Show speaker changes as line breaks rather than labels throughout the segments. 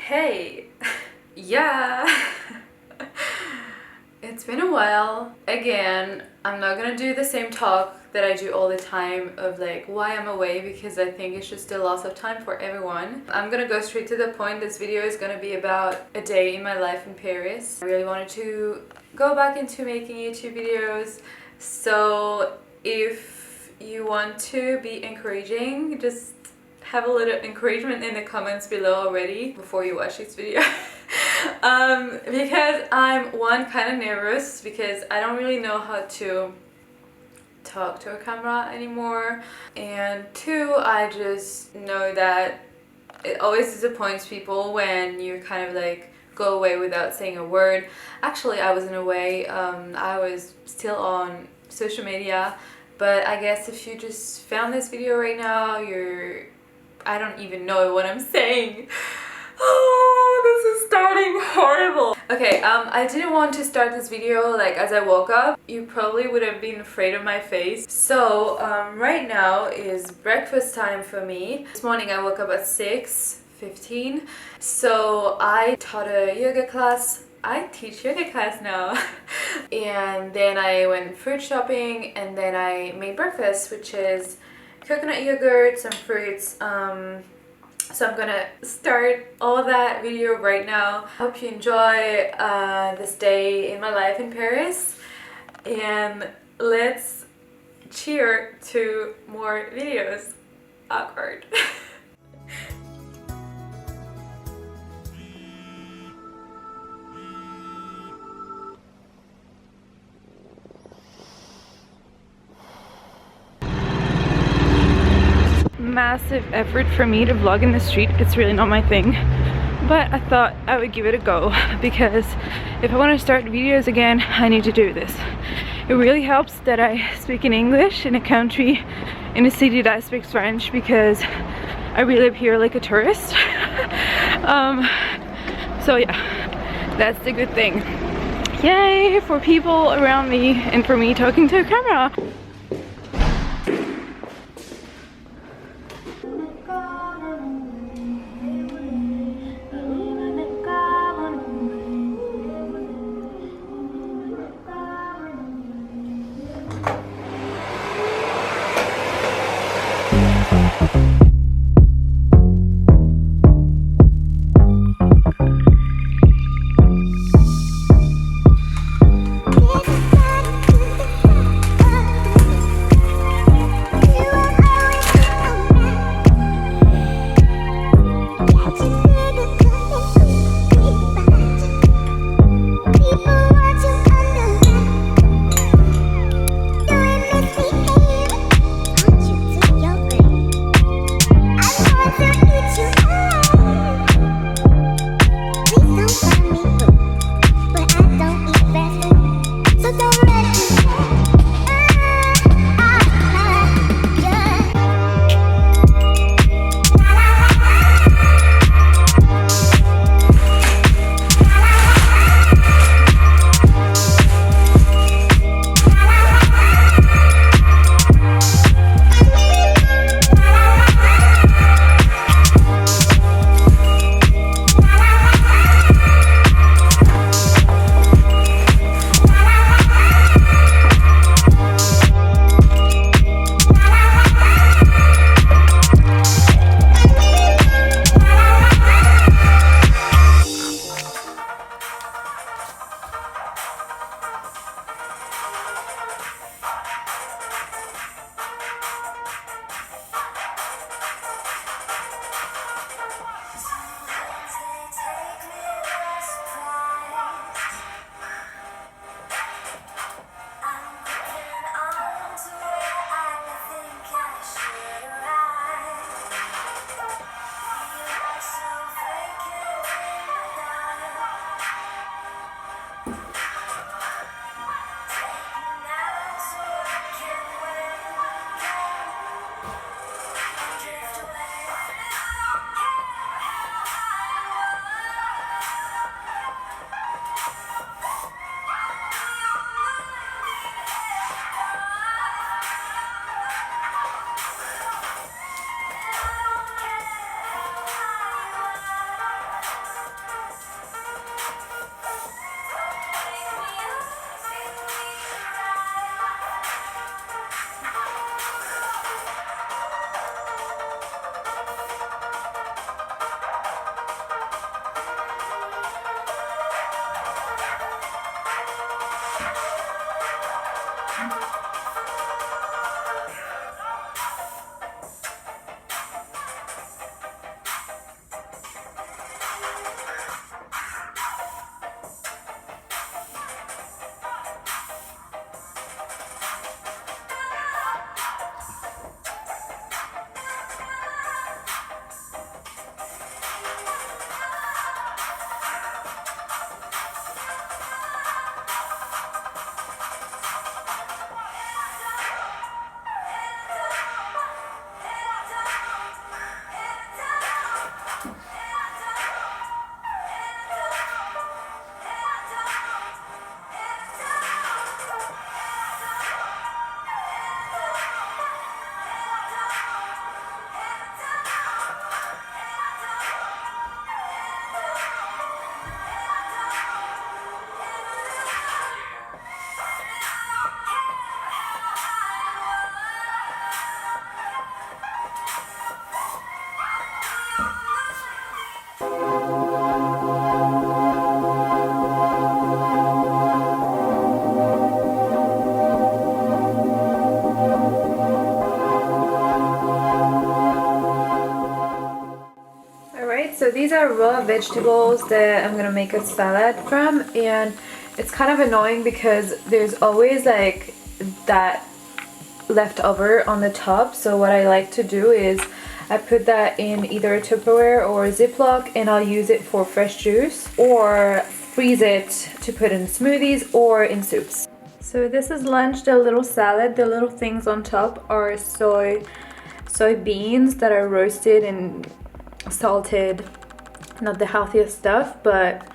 Hey, yeah, it's been a while. Again, I'm not gonna do the same talk that I do all the time of like why I'm away, because I think it's just a loss of time for everyone. I'm gonna go straight to the point. This video is gonna be about a day in my life in Paris. I really wanted to go back into making YouTube videos, so if you want to be encouraging, just have a little encouragement in the comments below already before you watch this video. Because I'm kind of nervous because I don't really know how to talk to a camera anymore, and two, I just know that it always disappoints people when you kind of like go away without saying a word. Actually, I wasn't away. I was still on social media, but I guess if you just found this video right now, I don't even know what I'm saying. Oh, this is starting horrible. Okay, I didn't want to start this video like as I woke up. You probably would have been afraid of my face. So right now is breakfast time for me. This morning I woke up at 6:15. So I taught a yoga class. I teach yoga class now. And then I went food shopping, and then I made breakfast, which is coconut yogurt, some fruits. So I'm gonna start all of that video right now. Hope you enjoy this day in my life in Paris, and let's cheer to more videos. Awkward. Massive effort for me to vlog in the street. It's really not my thing, but I thought I would give it a go, because if I want to start videos again, I need to do this. It really helps that I speak in English in a country, in a city that speaks French, because I really appear like a tourist. So yeah, that's the good thing. Yay for people around me and for me talking to a camera. Alright, so these are raw vegetables that I'm gonna make a salad from, and it's kind of annoying because there's always like that leftover on the top. So what I like to do is I put that in either a Tupperware or a Ziploc, and I'll use it for fresh juice or freeze it to put in smoothies or in soups. So this is lunch, the little salad. The little things on top are soybeans that are roasted and salted. Not the healthiest stuff, but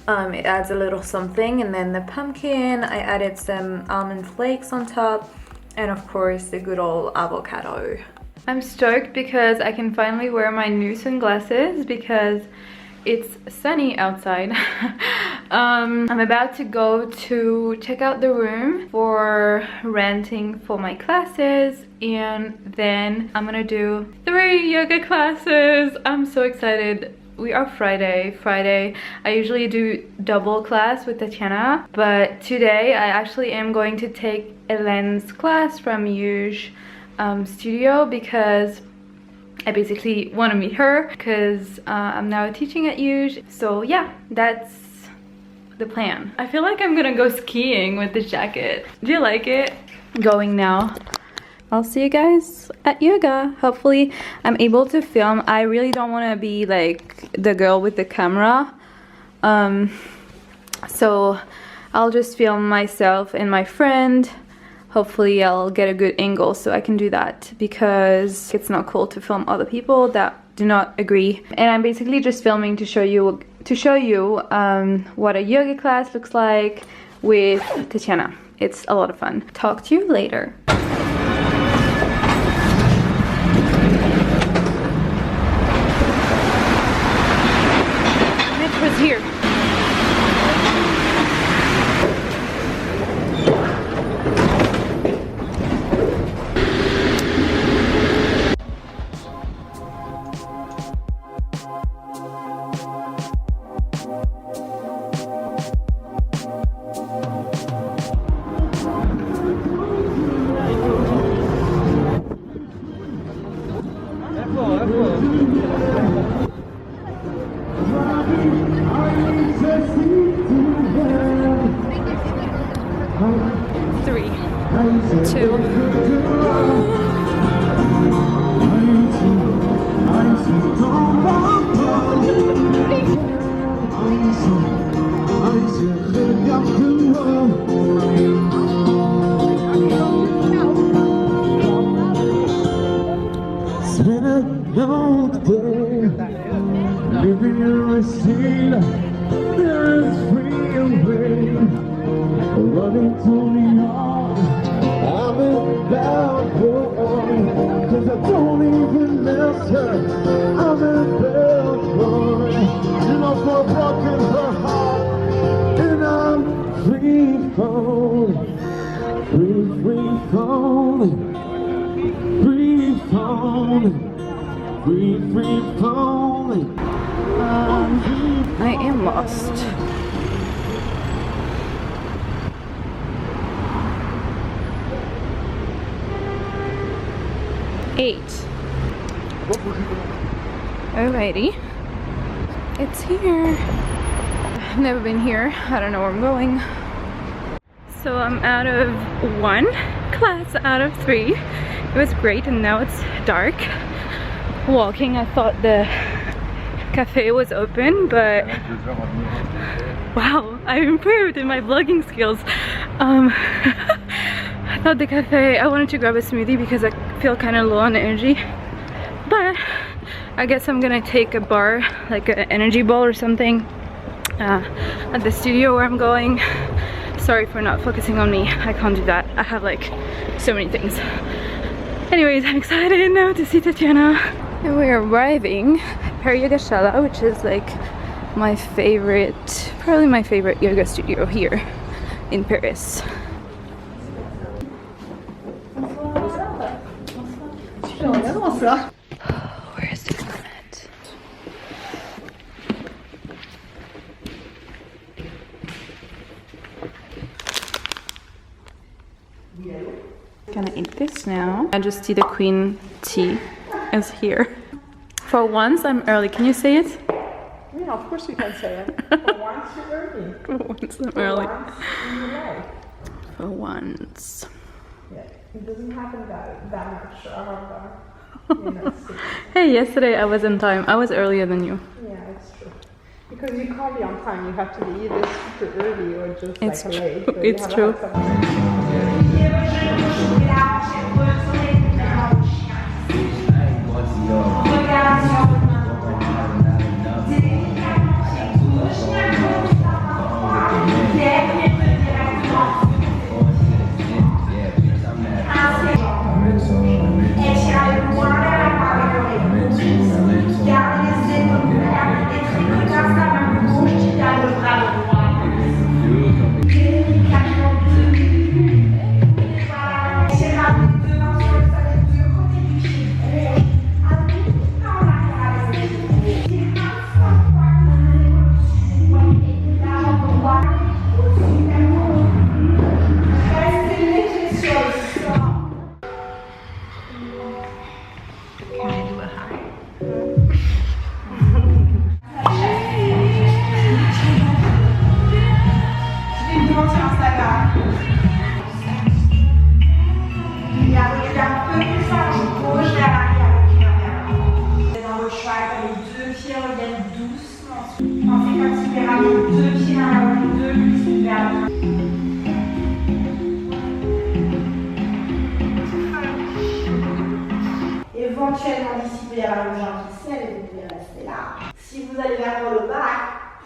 it adds a little something. And then the pumpkin, I added some almond flakes on top, and of course the good old avocado. I'm stoked because I can finally wear my new sunglasses because it's sunny outside. I'm about to go to check out the room for renting for my classes, and then I'm gonna do 3 yoga classes. I'm so excited. We are Friday. I usually do double class with Tatiana, but today I actually am going to take Elaine's class from Yuge studio because I basically want to meet her because I'm now teaching at Yuge. So yeah, that's the plan. I feel like I'm gonna go skiing with this jacket. Do you like it? Going now. I'll see you guys at yoga. Hopefully I'm able to film. I really don't want to be like the girl with the camera. So I'll just film myself and my friend. Hopefully I'll get a good angle so I can do that, because it's not cool to film other people that do not agree. And I'm basically just filming to show you what a yoga class looks like with Tatiana. It's a lot of fun. Talk to you later. Metro's here. I am lost. Alrighty, it's here. I've never been here. I don't know where I'm going. So I'm out of 1 class out of 3. It was great, and now it's dark. Walking, I thought the cafe was open, but wow, I've improved in my vlogging skills. I thought the cafe, I wanted to grab a smoothie because I feel kind of low on energy, but I guess I'm gonna take a bar, like an energy ball or something, at the studio where I'm going. Sorry for not focusing on me. I can't do that. I have like so many things. Anyways, I'm excited now to see Tatiana. And we're arriving at Yoga Shala, which is like my favorite, probably my favorite yoga studio here in Paris. Where's the internet? Gonna eat this now. I just see the queen tea is here. For once, I'm early. Can you say it?
Yeah, of course you can say it. For once, you're early.
For once, I'm early.
For once in your life.
For once.
Yeah, it doesn't happen that much.
Hey, yesterday I was on time. I was earlier than you.
Yeah, it's true. Because you can't be on time. You have to be either super early or just like late. So
it's true.
Éventuellement, d'ici, il peut y avoir une jambe qui snelle et vous pouvez rester là. Si vous allez vers le bas,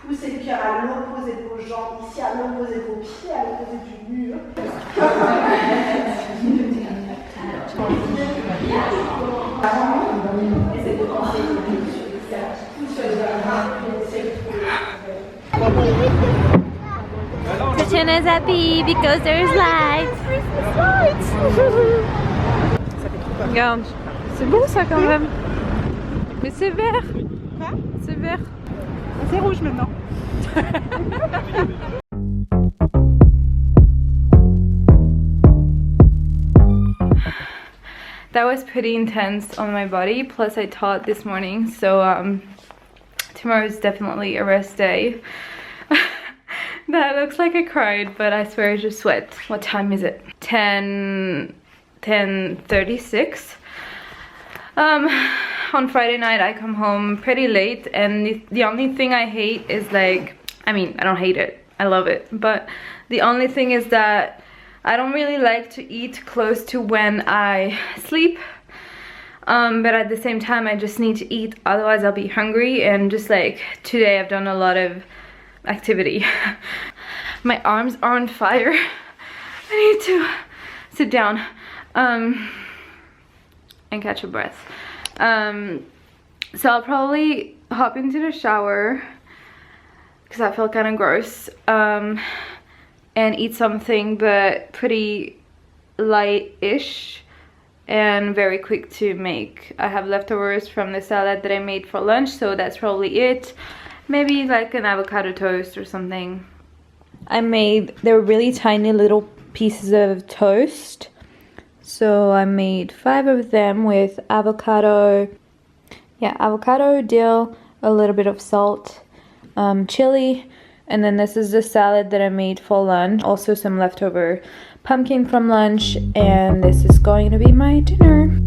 poussez le cœur à l'opposé de vos jambes, ici à l'opposé de vos pieds, à l'opposé du mur.
Tatiana's happy because there's lights. Regarde, c'est beau ça quand même. Mais c'est vert.
Quoi?
C'est vert.
C'est rouge maintenant.
That was pretty intense on my body. Plus I taught this morning, so tomorrow is definitely a rest day. That looks like I cried, but I swear I just sweat. What time is it? 10:36. On Friday night I come home pretty late, and the only thing I hate is like, I mean, I don't hate it, I love it, but the only thing is that I don't really like to eat close to when I sleep, but at the same time I just need to eat, otherwise I'll be hungry. And just like today I've done a lot of activity. My arms are on fire. I need to sit down and catch a breath. So I'll probably hop into the shower because I feel kind of gross, and eat something, but pretty light-ish and very quick to make. I have leftovers from the salad that I made for lunch, so that's probably it. Maybe like an avocado toast or something. They were really tiny little pieces of toast, so I made 5 of them with avocado, dill, a little bit of salt, chili, and then this is the salad that I made for lunch. Also some leftover pumpkin from lunch, and this is going to be my dinner.